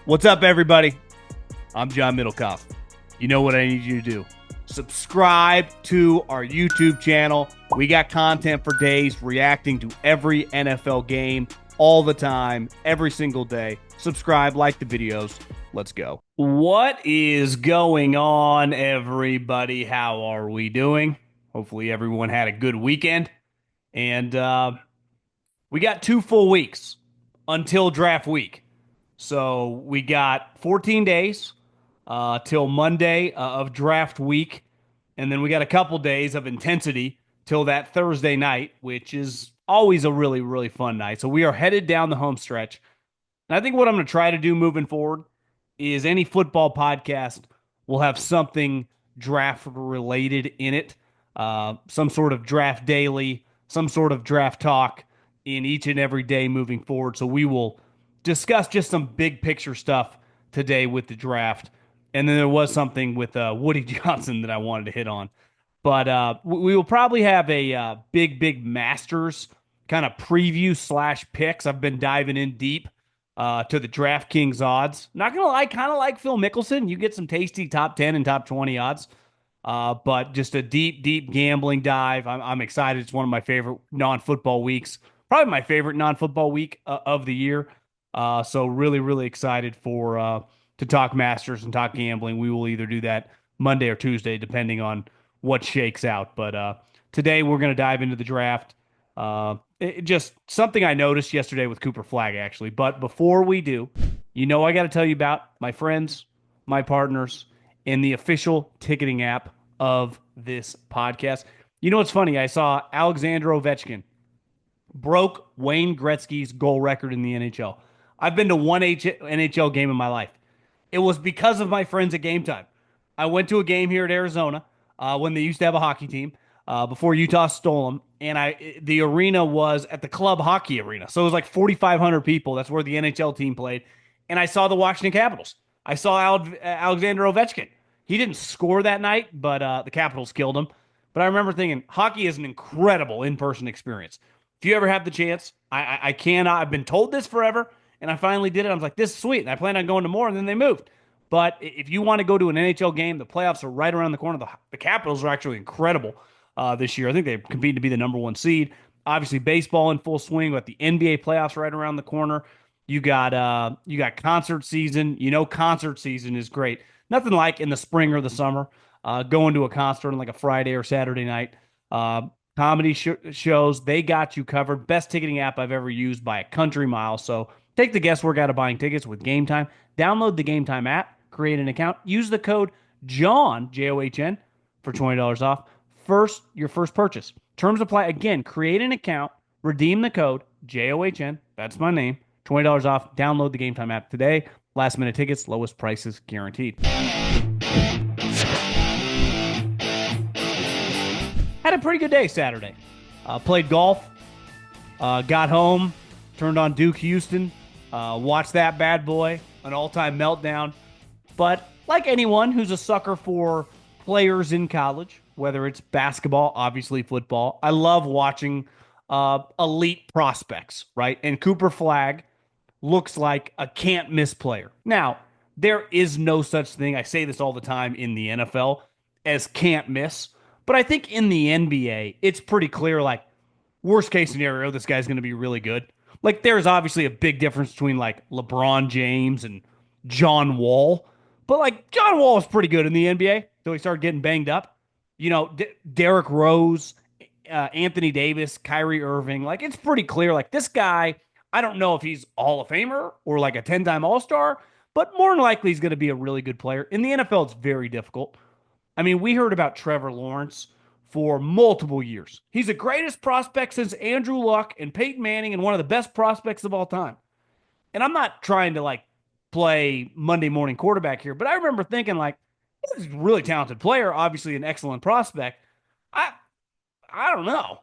What's up, everybody? I'm John Middlekauff. You know what I need you to do. Subscribe to our YouTube channel. We got content for days reacting to every NFL game all the time, every single day. Subscribe, like the videos. Let's go. What is going on, everybody? How are we doing? Hopefully, everyone had a good weekend. And we got 2 full weeks until draft week. So we got 14 days till Monday of draft week. And then we got a couple days of intensity till that Thursday night, which is always a really, really fun night. So we are headed down the home stretch. And I think what I'm going to try to do moving forward is any football podcast will have something draft related in it, some sort of draft daily, some sort of draft talk in each and every day moving forward. So we will discuss just some big picture stuff today with the draft. And then there was something with Woody Johnson that I wanted to hit on. But we will probably have a big Masters kind of preview / picks. I've been diving in deep to the DraftKings odds. Not going to lie, kind of like Phil Mickelson. You get some tasty top 10 and top 20 odds. But just a deep gambling dive. I'm excited. It's one of my favorite non-football weeks. Probably my favorite non-football week of the year. So really excited for to talk Masters and talk gambling. We will either do that Monday or Tuesday, depending on what shakes out. But today we're going to dive into the draft. Just something I noticed yesterday with Cooper Flagg, actually. But before we do, I got to tell you about my friends, my partners, and the official ticketing app of this podcast. You know what's funny? I saw Alexander Ovechkin broke Wayne Gretzky's goal record in the NHL. I've been to one NHL game in my life. It was because of my friends at Gametime. I went to a game here at Arizona when they used to have a hockey team before Utah stole them, and the arena was at the club hockey arena, so it was like 4,500 people. That's where the NHL team played, and I saw the Washington Capitals. I saw Alexander Ovechkin. He didn't score that night, but the Capitals killed him. But I remember thinking, hockey is an incredible in-person experience. If you ever have the chance, I cannot. I've been told this forever, and I finally did it. I was like, this is sweet. And I planned on going to more, and then they moved. But if you want to go to an NHL game, the playoffs are right around the corner. The Capitals are actually incredible this year. I think they compete to be the number 1 seed. Obviously, baseball in full swing. With the NBA playoffs right around the corner. You got concert season. Concert season is great. Nothing like in the spring or the summer going to a concert on like a Friday or Saturday night. Comedy shows, they got you covered. Best ticketing app I've ever used by a country mile. So take the guesswork out of buying tickets with Gametime. Download the Gametime app, create an account, use the code JOHN, JOHN, for $20 off. Your first purchase. Terms apply. Again, create an account, redeem the code JOHN, that's my name, $20 off. Download the Gametime app today. Last minute tickets, lowest prices guaranteed. Had a pretty good day Saturday. Played golf, got home, turned on Duke Houston, watched that bad boy, an all-time meltdown. But like anyone who's a sucker for players in college, whether it's basketball, obviously football, I love watching elite prospects, right? And Cooper Flagg looks like a can't-miss player. Now, there is no such thing, I say this all the time, in the NFL as can't miss. But I think in the NBA, it's pretty clear, like, worst case scenario, this guy's going to be really good. Like, there's obviously a big difference between, like, LeBron James and John Wall. But, like, John Wall is pretty good in the NBA until he started getting banged up. Derrick Rose, Anthony Davis, Kyrie Irving. Like, it's pretty clear. Like, this guy, I don't know if he's Hall of Famer or, like, a 10-time All-Star, but more than likely he's going to be a really good player. In the NFL, it's very difficult. I mean, we heard about Trevor Lawrence for multiple years. He's the greatest prospect since Andrew Luck and Peyton Manning and one of the best prospects of all time. And I'm not trying to, like, play Monday morning quarterback here, but I remember thinking, like, this is a really talented player, obviously an excellent prospect. I don't know.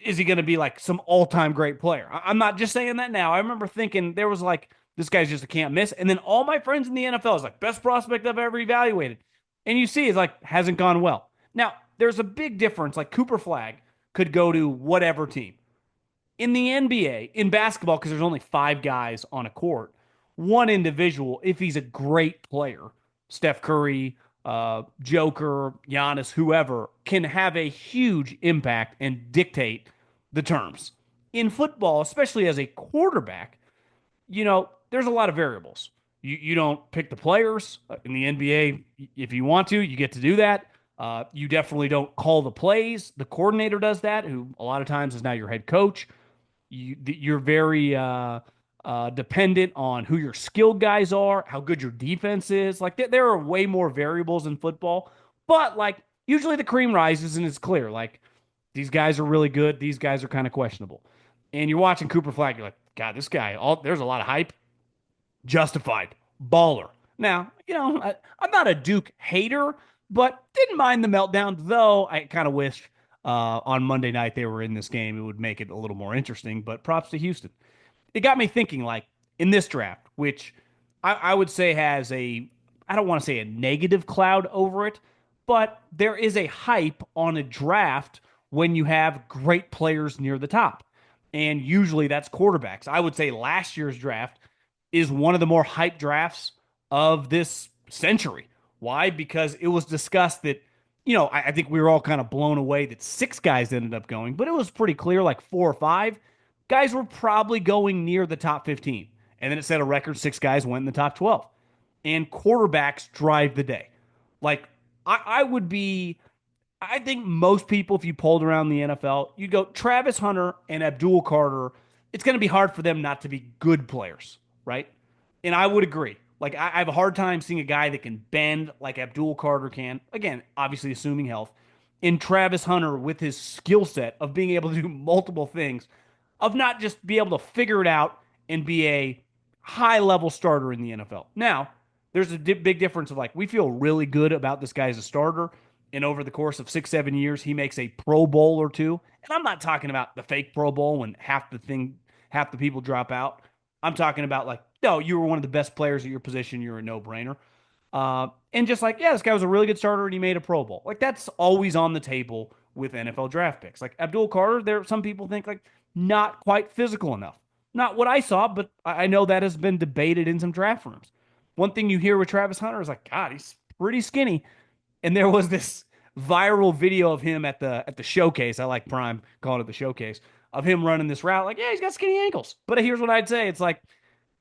Is he going to be, like, some all-time great player? I'm not just saying that now. I remember thinking there was, like, this guy's just a can't miss. And then all my friends in the NFL is like, best prospect I've ever evaluated. And you see, it's like, hasn't gone well. Now, there's a big difference. Like, Cooper Flagg could go to whatever team. In the NBA, in basketball, because there's only 5 guys on a court, one individual, if he's a great player, Steph Curry, Joker, Giannis, whoever, can have a huge impact and dictate the terms. In football, especially as a quarterback, there's a lot of variables. You don't pick the players in the NBA. If you want to, you get to do that. You definitely don't call the plays. The coordinator does that, who a lot of times is now your head coach. You're very dependent on who your skilled guys are, how good your defense is. Like there are way more variables in football, but like usually the cream rises and it's clear. Like these guys are really good. These guys are kind of questionable. And you're watching Cooper Flagg. You're like, God, this guy. There's a lot of hype. Justified. Baller. Now, I'm not a Duke hater, but didn't mind the meltdown, though I kind of wish on Monday night they were in this game. It would make it a little more interesting, but props to Houston. It got me thinking, like, in this draft, which I would say has I don't want to say a negative cloud over it, but there is a hype on a draft when you have great players near the top. And usually that's quarterbacks. I would say last year's draft is one of the more hyped drafts of this century. Why? Because it was discussed that, I think we were all kind of blown away that six guys ended up going, but it was pretty clear like four or five guys were probably going near the top 15. And then it set a record six guys went in the top 12. And quarterbacks drive the day. Like, I would be, I think most people, if you polled around the NFL, you'd go Travis Hunter and Abdul Carter. It's going to be hard for them not to be good players, right? And I would agree. Like, I have a hard time seeing a guy that can bend like Abdul Carter can. Again, obviously assuming health. In Travis Hunter with his skill set of being able to do multiple things, of not just be able to figure it out and be a high level starter in the NFL. Now, there's a big difference of like, we feel really good about this guy as a starter. And over the course of 6, 7 years, he makes a Pro Bowl or two. And I'm not talking about the fake Pro Bowl when half the people drop out. I'm talking about like, no, you were one of the best players at your position. You're a no brainer. And just like, yeah, this guy was a really good starter and he made a Pro Bowl. Like that's always on the table with NFL draft picks. Like Abdul Carter, there some people think like not quite physical enough. Not what I saw, but I know that has been debated in some draft rooms. One thing you hear with Travis Hunter is like, God, he's pretty skinny. And there was this viral video of him at the showcase. I like Prime calling it the showcase of him running this route. Like, yeah, he's got skinny ankles. But here's what I'd say: it's like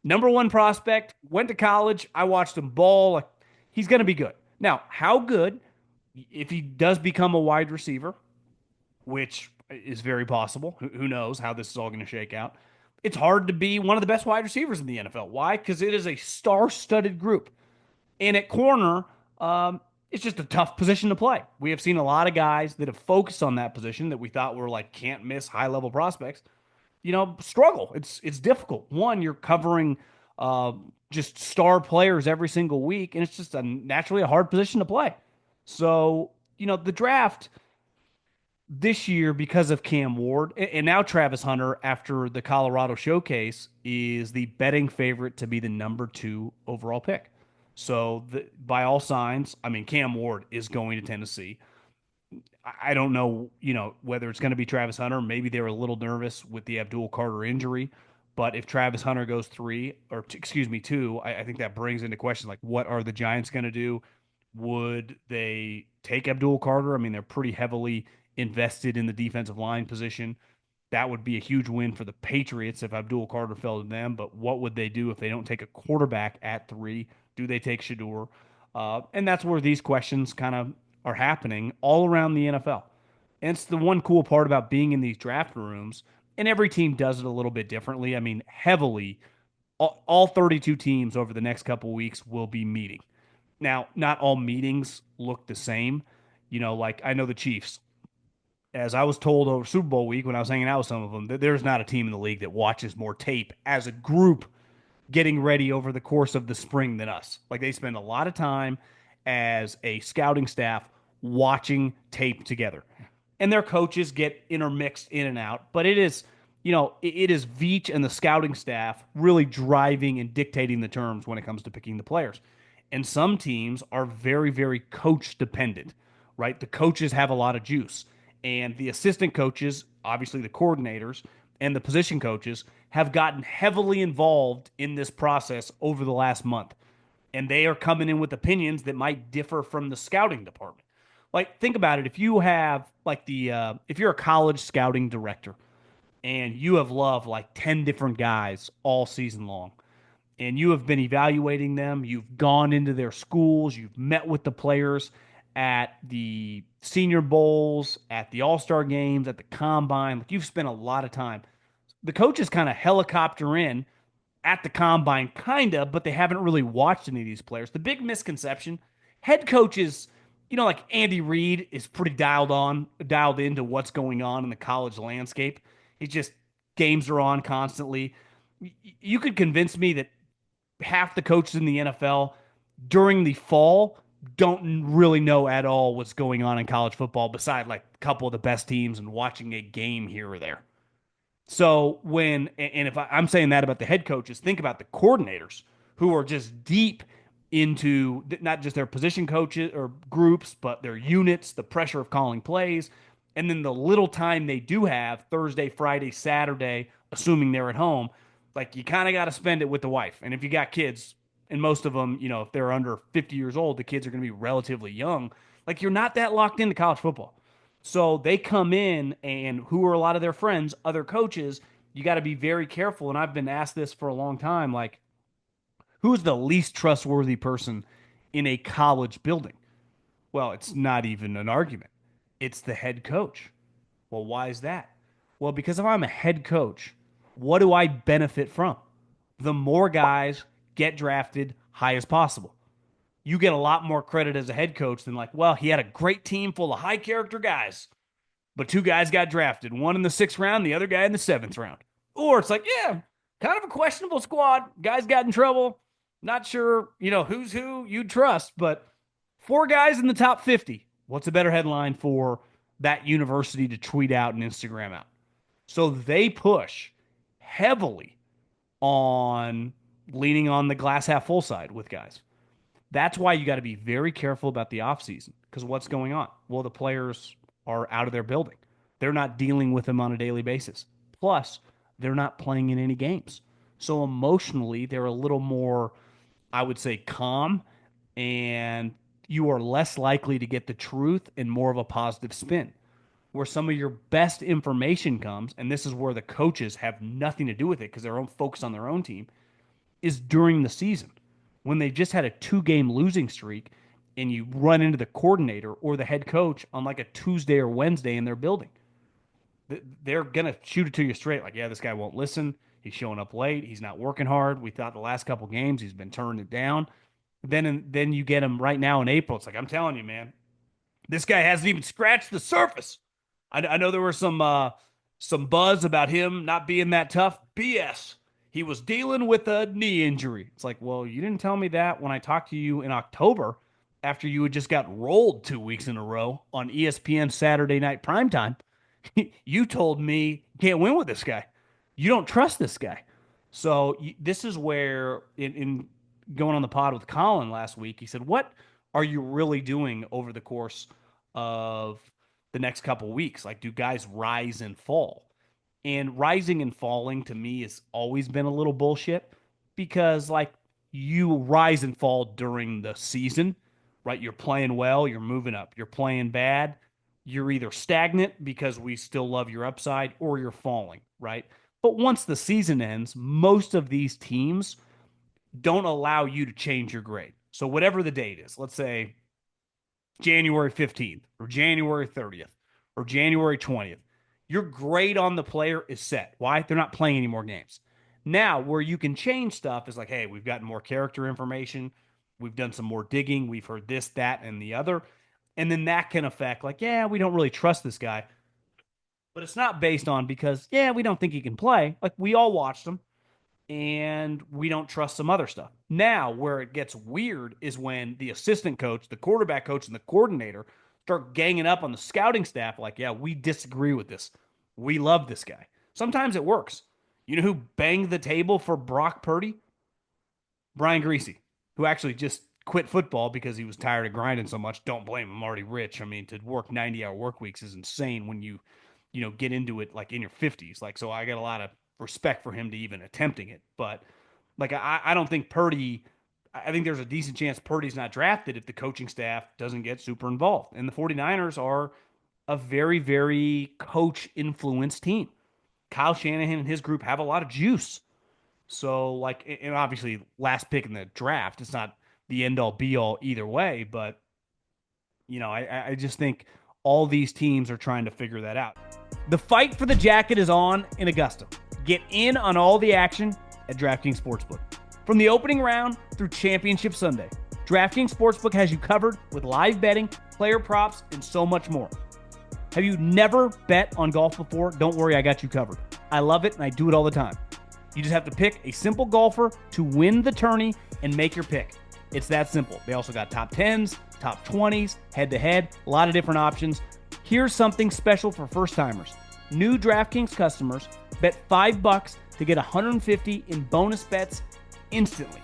number one prospect, went to college. I watched him ball. Like, he's going to be good. Now, how good if he does become a wide receiver, which is very possible. Who knows how this is all going to shake out? It's hard to be one of the best wide receivers in the NFL. Why? Because it is a star-studded group. And at corner, it's just a tough position to play. We have seen a lot of guys that have focused on that position that we thought were like can't miss high level prospects, struggle. It's difficult. One, you're covering just star players every single week, and it's just naturally a hard position to play. So, the draft this year because of Cam Ward and now Travis Hunter after the Colorado Showcase is the betting favorite to be the number 2 overall pick. So by all signs, I mean, Cam Ward is going to Tennessee. I don't know, whether it's going to be Travis Hunter. Maybe they were a little nervous with the Abdul Carter injury. But if Travis Hunter goes 3, or excuse me, 2, I think that brings into question, like, what are the Giants going to do? Would they take Abdul Carter? I mean, they're pretty heavily invested in the defensive line position. That would be a huge win for the Patriots if Abdul Carter fell to them. But what would they do if they don't take a quarterback at 3? Do they take Shedeur? And that's where these questions kind of are happening all around the NFL. And it's the one cool part about being in these draft rooms. And every team does it a little bit differently. I mean, heavily, all 32 teams over the next couple of weeks will be meeting. Now, not all meetings look the same. Like I know the Chiefs, as I was told over Super Bowl week when I was hanging out with some of them, that there's not a team in the league that watches more tape as a group getting ready over the course of the spring than us. Like they spend a lot of time as a scouting staff watching tape together. And their coaches get intermixed in and out, but it is Veach and the scouting staff really driving and dictating the terms when it comes to picking the players. And some teams are very, very coach dependent, right? The coaches have a lot of juice. And the assistant coaches, obviously the coordinators, and the position coaches have gotten heavily involved in this process over the last month. And they are coming in with opinions that might differ from the scouting department. Like, think about it. If you have, like, if you're a college scouting director and you have loved like 10 different guys all season long, and you have been evaluating them. You've gone into their schools. You've met with the players at the senior bowls, at the all-star games, at the combine. Like, you've spent a lot of time. The coaches kind of helicopter in at the combine, kind of, but they haven't really watched any of these players. The big misconception, head coaches, like Andy Reid is pretty dialed into what's going on in the college landscape. It's just games are on constantly. You could convince me that half the coaches in the NFL during the fall don't really know at all what's going on in college football beside like a couple of the best teams and watching a game here or there. So if I'm saying that about the head coaches, think about the coordinators who are just deep into not just their position coaches or groups, but their units, the pressure of calling plays, and then the little time they do have Thursday, Friday, Saturday, assuming they're at home, like you kind of got to spend it with the wife. And if you got kids, and most of them, if they're under 50 years old, the kids are going to be relatively young. Like you're not that locked into college football. So they come in, and who are a lot of their friends, other coaches, you got to be very careful. And I've been asked this for a long time, like, who's the least trustworthy person in a college building? Well, it's not even an argument. It's the head coach. Well, why is that? Well, because if I'm a head coach, what do I benefit from? The more guys get drafted high as possible. You get a lot more credit as a head coach than like, well, he had a great team full of high character guys, but two guys got drafted, one in the 6th round, the other guy in the 7th round. Or it's like, yeah, kind of a questionable squad. Guys got in trouble. Not sure, who's who you'd trust, but 4 guys in the top 50. What's a better headline for that university to tweet out and Instagram out? So they push heavily on leaning on the glass half full side with guys. That's why you got to be very careful about the offseason because what's going on? Well, the players are out of their building. They're not dealing with them on a daily basis. Plus, they're not playing in any games. So emotionally, they're a little more, I would say, calm, and you are less likely to get the truth and more of a positive spin. Where some of your best information comes, and this is where the coaches have nothing to do with it because they're focused on their own team, is during the season when they just had a 2-game losing streak and you run into the coordinator or the head coach on like a Tuesday or Wednesday in their building. They're going to shoot it to you straight. Like, yeah, this guy won't listen. He's showing up late. He's not working hard. We thought the last couple games he's been turning it down. Then you get him right now in April. It's like, I'm telling you, man, this guy hasn't even scratched the surface. I know there was some buzz about him not being that tough. BS. He was dealing with a knee injury. It's like, well, you didn't tell me that when I talked to you in October after you had just got rolled 2 weeks in a row on ESPN Saturday night primetime. You told me you can't win with this guy. You don't trust this guy. So this is where in going on the pod with Colin last week, he said, "What are you really doing over the course of the next couple weeks? Like, do guys rise and fall?" And rising and falling to me has always been a little bullshit because, like, you rise and fall during the season, right? You're playing well, you're moving up. You're playing bad, you're either stagnant because we still love your upside or you're falling, right? But once the season ends, most of these teams don't allow you to change your grade. So, whatever the date is, let's say January 15th or January 30th or January 20th, your grade on the player is set. Why? They're not playing any more games. Now, where you can change stuff is like, hey, we've gotten more character information. We've done some more digging. We've heard this, that, and the other. And then that can affect, like, yeah, we don't really trust this guy. But it's not based on because, yeah, we don't think he can play. Like, we all watched him and we don't trust some other stuff. Now, where it gets weird is when the assistant coach, the quarterback coach, and the coordinator start ganging up on the scouting staff like, yeah, we disagree with this. We love this guy. Sometimes it works. You know who banged the table for Brock Purdy? Brian Greasy, who actually just quit football because he was tired of grinding so much. Don't blame him. I'm already rich. I mean, to work 90-hour work weeks is insane when you get into it like in your 50s. Like, so I got a lot of respect for him to even attempting it. But like, I don't think Purdy, I think there's a decent chance Purdy's not drafted if the coaching staff doesn't get super involved. And the 49ers are a very, very coach influenced team. Kyle Shanahan and his group have a lot of juice. So, like, and obviously, last pick in the draft, it's not the end all be all either way. But, I just think all these teams are trying to figure that out. The fight for the jacket is on in Augusta. Get in on all the action at DraftKings Sportsbook. From the opening round through Championship Sunday, DraftKings Sportsbook has you covered with live betting, player props, and so much more. Have you never bet on golf before? Don't worry, I got you covered. I love it, and I do it all the time. You just have to pick a simple golfer to win the tourney and make your pick. It's that simple. They also got top 10s, top 20s, head-to-head, a lot of different options. Here's something special for first-timers. New DraftKings customers bet $5 to get $150 in bonus bets instantly.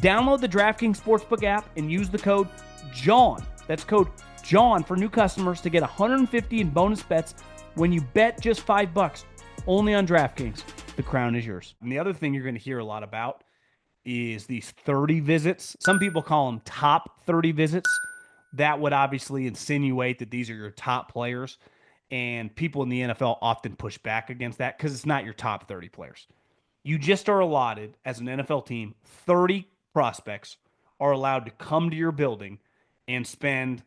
Download the DraftKings Sportsbook app and use the code JOHN. That's code JOHN for new customers to get $150 in bonus bets when you bet just $5. Only on DraftKings. The crown is yours. And the other thing you're going to hear a lot about is these 30 visits. Some people call them top 30 visits. That would obviously insinuate that these are your top players. And people in the NFL often push back against that because it's not your top 30 players. You just are allotted, as an NFL team, 30 prospects are allowed to come to your building and spend,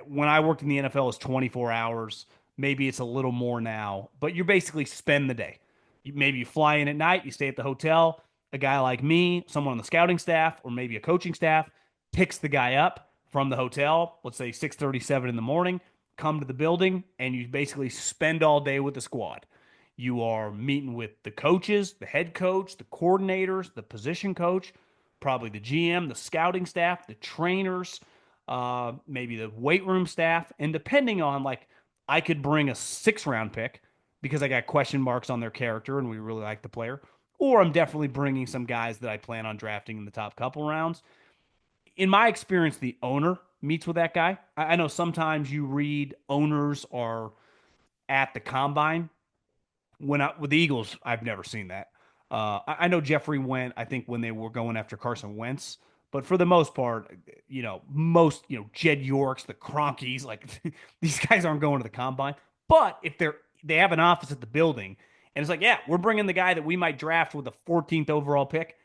when I worked in the NFL, it's 24 hours. Maybe it's a little more now, but you basically spend the day. Maybe you fly in at night, you stay at the hotel. A guy like me, someone on the scouting staff, or maybe a coaching staff, picks the guy up from the hotel, let's say 6:37 in the morning, come to the building, and you basically spend all day with the squad. You are meeting with the coaches, the head coach, the coordinators, the position coach, probably the GM, the scouting staff, the trainers, maybe the weight room staff. And depending on, like, I could bring a 6th-round pick because I got question marks on their character and we really like the player. Or I'm definitely bringing some guys that I plan on drafting in the top couple rounds. In my experience, the owner meets with that guy. I know sometimes you read owners are at the combine. With the Eagles, I've never seen that. I know Jeffrey went, I think, when they were going after Carson Wentz, but for the most part, Jed Yorks, the Cronkies, like these guys aren't going to the combine. But if they have an office at the building, and it's like, yeah, we're bringing the guy that we might draft with the 14th overall pick.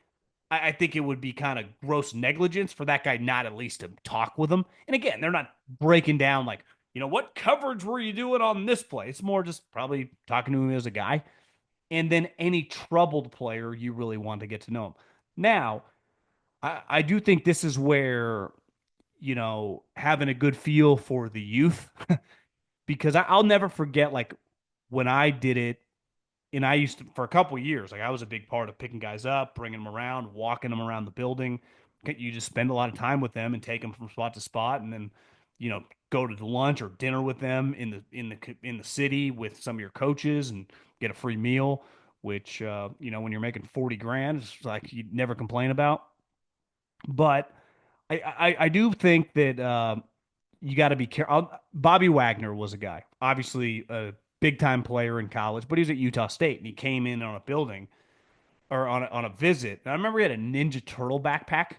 I think it would be kind of gross negligence for that guy not at least to talk with them. And again, they're not breaking down like, what coverage were you doing on this play? It's more just probably talking to him as a guy. And then any troubled player, you really want to get to know him. Now, I do think this is where, having a good feel for the youth, because I'll never forget, like, when I did it, and I used to, for a couple of years, like, I was a big part of picking guys up, bringing them around, walking them around the building. You just spend a lot of time with them and take them from spot to spot, and then, go to lunch or dinner with them in the city with some of your coaches and get a free meal, which, when you're making 40 grand, it's like you'd never complain about. But I do think that you got to be careful. Bobby Wagner was a guy, obviously a big time player in college, but he was at Utah State and he came in on a building or on a visit. And I remember he had a Ninja Turtle backpack,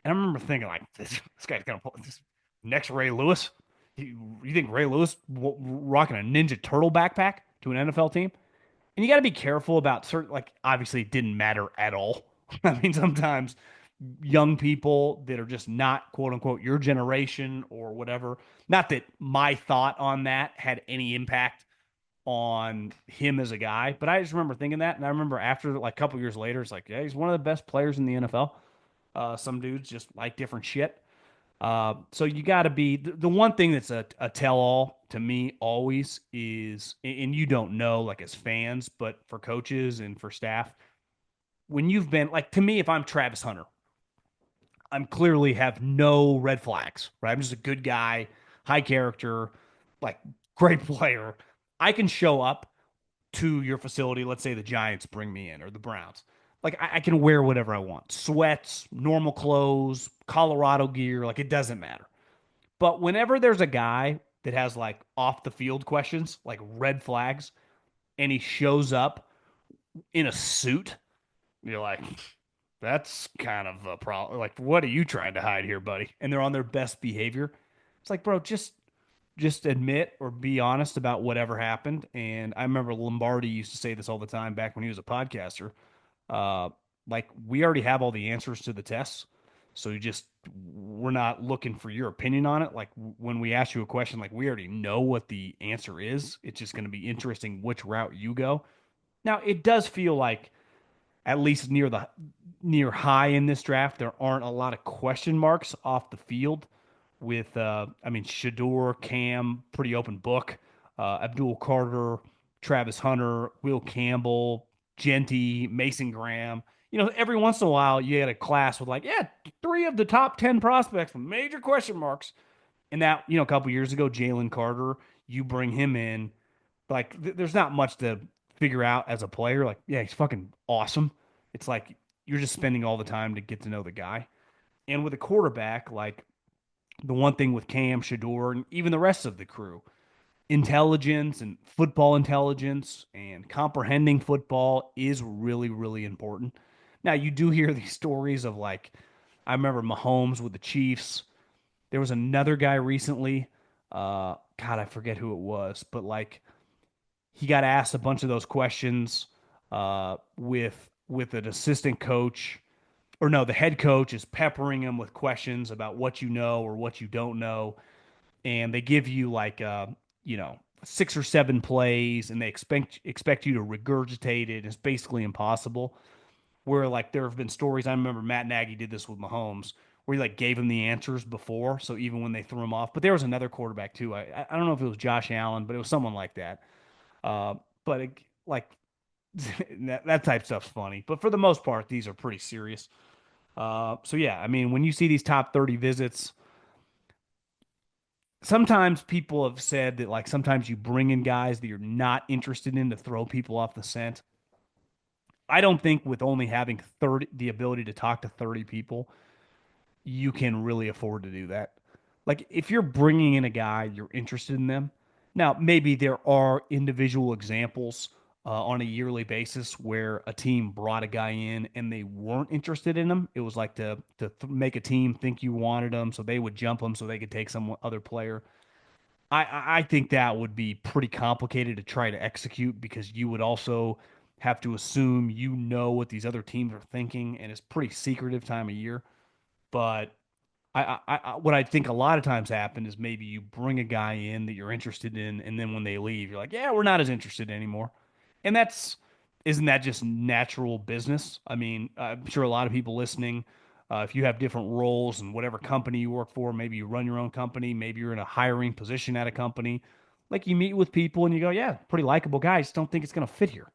and I remember thinking like, this guy's gonna pull this next Ray Lewis. You think Ray Lewis rocking a Ninja Turtle backpack to an NFL team? And you got to be careful about certain, like, obviously it didn't matter at all. I mean, sometimes young people that are just not, quote unquote, your generation or whatever. Not that my thought on that had any impact on him as a guy, but I just remember thinking that. And I remember after, like, a couple years later, it's like, yeah, he's one of the best players in the NFL. Some dudes just like different shit. So you got to be the one thing that's a tell all to me always is, and you don't know, like, as fans, but for coaches and for staff, when you've been, like, to me, if I'm Travis Hunter, I'm clearly have no red flags, right? I'm just a good guy, high character, like, great player. I can show up to your facility. Let's say the Giants bring me in or the Browns. Like, I can wear whatever I want, sweats, normal clothes, Colorado gear, like, it doesn't matter. But whenever there's a guy that has like off the field questions, like red flags, and he shows up in a suit, you're like, that's kind of a problem. Like, what are you trying to hide here, buddy? And they're on their best behavior. It's like, bro, just admit or be honest about whatever happened. And I remember Lombardi used to say this all the time back when he was a podcaster. Uh, like we already have all the answers to the tests, so we're not looking for your opinion on it. Like when we ask you a question, like we already know what the answer is. It's just going to be interesting which route you go. Now it does feel like at least near high in this draft, there aren't a lot of question marks off the field. With I mean, Shedeur, Cam, pretty open book. Abdul Carter, Travis Hunter, Will Campbell, Genty, Mason Graham. Every once in a while you get a class with like, yeah, three of the top 10 prospects with major question marks. And that, a couple years ago, Jalen Carter, you bring him in, like there's not much to figure out as a player. Like, yeah, he's fucking awesome. It's like you're just spending all the time to get to know the guy. And with a quarterback, like the one thing with Cam, Shador, and even the rest of the crew, intelligence and football intelligence and comprehending football is really, really important. Now, you do hear these stories of like, I remember Mahomes with the Chiefs. There was another guy recently. God, I forget who it was, but like he got asked a bunch of those questions with an assistant coach, or no, the head coach is peppering him with questions about what you know or what you don't know, and they give you like you know 6 or 7 plays, and they expect you to regurgitate it. It's basically impossible. Where like there have been stories. I remember Matt Nagy did this with Mahomes, where he like gave him the answers before, so even when they threw him off. But there was another quarterback too. I don't know if it was Josh Allen, but it was someone like that. Uh, but like that type stuff's funny. But for the most part, these are pretty serious. So yeah, I mean, when you see these top 30 visits, sometimes people have said that like sometimes you bring in guys that you're not interested in to throw people off the scent. I don't think with only having 30 the ability to talk to 30 people, you can really afford to do that. Like if you're bringing in a guy, you're interested in them. Now, maybe there are individual examples on a yearly basis where a team brought a guy in and they weren't interested in him. It was like to make a team think you wanted him, so they would jump him so they could take some other player. I think that would be pretty complicated to try to execute because you would also have to assume you know what these other teams are thinking, and it's pretty secretive time of year. But what I think a lot of times happen is maybe you bring a guy in that you're interested in, and then when they leave, you're like, yeah, we're not as interested anymore. And isn't that just natural business? I mean, I'm sure a lot of people listening, if you have different roles in whatever company you work for, maybe you run your own company, maybe you're in a hiring position at a company, like you meet with people and you go, yeah, pretty likable guy. I just don't think it's going to fit here.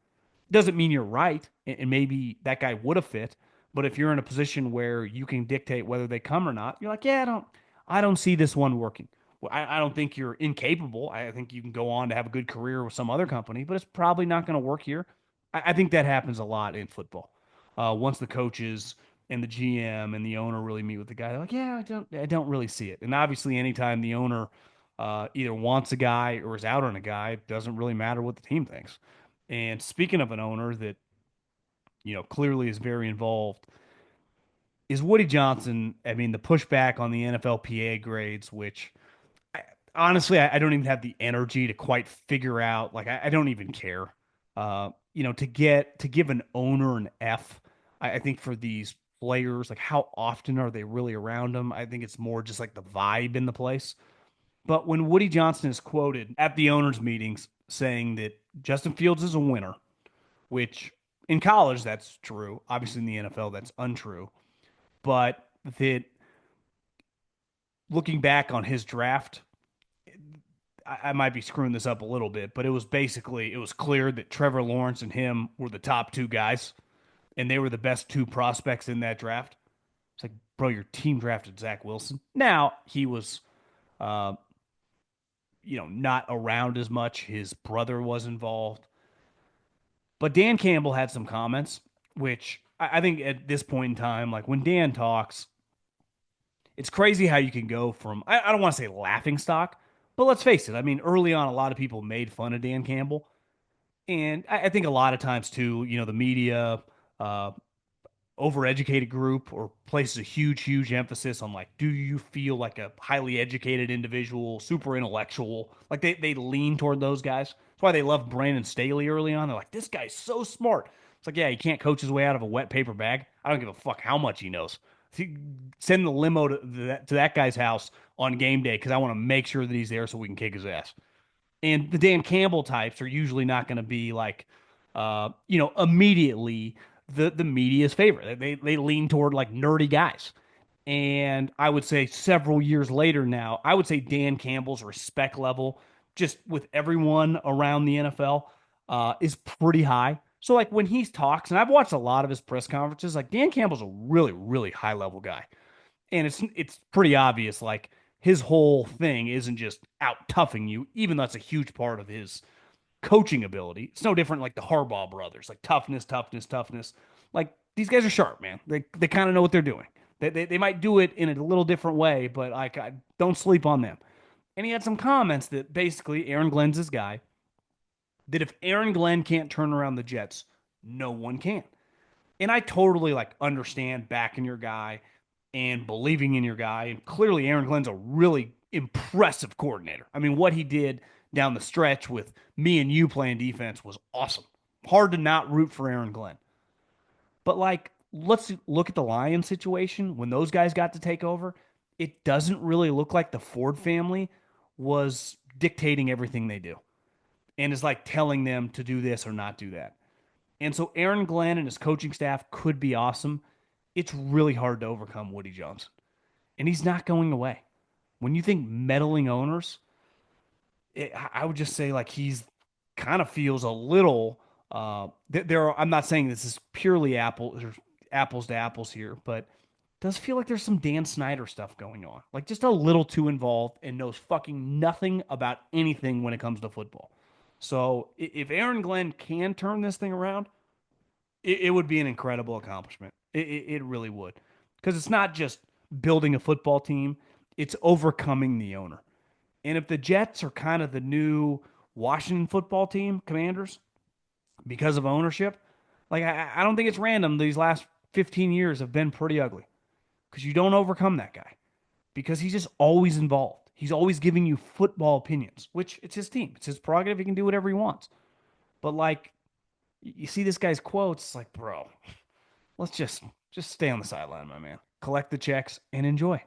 Doesn't mean you're right, and maybe that guy would have fit. But if you're in a position where you can dictate whether they come or not, you're like, yeah, I don't see this one working. Well, I don't think you're incapable. I think you can go on to have a good career with some other company, but it's probably not going to work here. I think that happens a lot in football. Once the coaches and the GM and the owner really meet with the guy, they're like, yeah, I don't really see it. And obviously, anytime the owner either wants a guy or is out on a guy, it doesn't really matter what the team thinks. And speaking of an owner that clearly is very involved, is Woody Johnson. I mean, the pushback on the NFLPA grades, which I, honestly, I don't even have the energy to quite figure out. Like, I don't even care. To give an owner an F, I think for these players, like how often are they really around them? I think it's more just like the vibe in the place. But when Woody Johnson is quoted at the owners' meetings saying that Justin Fields is a winner, which in college that's true, obviously in the NFL that's untrue, but that looking back on his draft, I might be screwing this up a little bit, but it was clear that Trevor Lawrence and him were the top two guys, and they were the best two prospects in that draft. It's like, bro, your team drafted Zach Wilson. Now he was, uh, not around as much. His brother was involved, but Dan Campbell had some comments, which I think at this point in time, like when Dan talks, it's crazy how you can go from I don't want to say laughing stock, But let's face it. I mean, early on, a lot of people made fun of Dan Campbell. And I think a lot of times too, the media, uh, overeducated group or places a huge emphasis on like, do you feel like a highly educated individual, super intellectual? Like they lean toward those guys. That's why they love Brandon Staley early on. They're like, this guy's so smart. It's like, yeah, he can't coach his way out of a wet paper bag. I don't give a fuck how much he knows. Send the limo to that guy's house on game day because I want to make sure that he's there so we can kick his ass. And the Dan Campbell types are usually not going to be like, immediately the media's favorite. They lean toward like nerdy guys. And I would say several years later now, I would say Dan Campbell's respect level, just with everyone around the NFL, is pretty high. So like when he talks, and I've watched a lot of his press conferences, like Dan Campbell's a really high level guy, and it's pretty obvious like his whole thing isn't just out toughing you, even though that's a huge part of his coaching ability. It's no different like the Harbaugh brothers, like toughness. Like these guys are sharp, man. They kind of know what they're doing. They might do it in a little different way, but like I don't sleep on them. And he had some comments that basically Aaron Glenn's this guy that if Aaron Glenn can't turn around the Jets, no one can. And I totally like understand backing your guy and believing in your guy. And clearly, Aaron Glenn's a really impressive coordinator. I mean, what he did down the stretch with me and you playing defense was awesome. Hard to not root for Aaron Glenn. But like, let's look at the Lions situation when those guys got to take over. It doesn't really look like the Ford family was dictating everything they do and is like telling them to do this or not do that. And so Aaron Glenn and his coaching staff could be awesome. It's really hard to overcome Woody Johnson. And he's not going away. When you think meddling owners, I would just say like he's kind of feels a little there are, I'm not saying this is purely apples to apples here, but it does feel like there's some Dan Snyder stuff going on. Like just a little too involved and knows fucking nothing about anything when it comes to football. So if Aaron Glenn can turn this thing around, it would be an incredible accomplishment. It really would. Because it's not just building a football team, it's overcoming the owner. And if the Jets are kind of the new Washington football team, Commanders, because of ownership, like I don't think it's random these last 15 years have been pretty ugly. Because you don't overcome that guy. Because he's just always involved. He's always giving you football opinions, which it's his team. It's his prerogative. He can do whatever he wants. But like you see this guy's quotes, it's like, bro, let's just stay on the sideline, my man. Collect the checks and enjoy.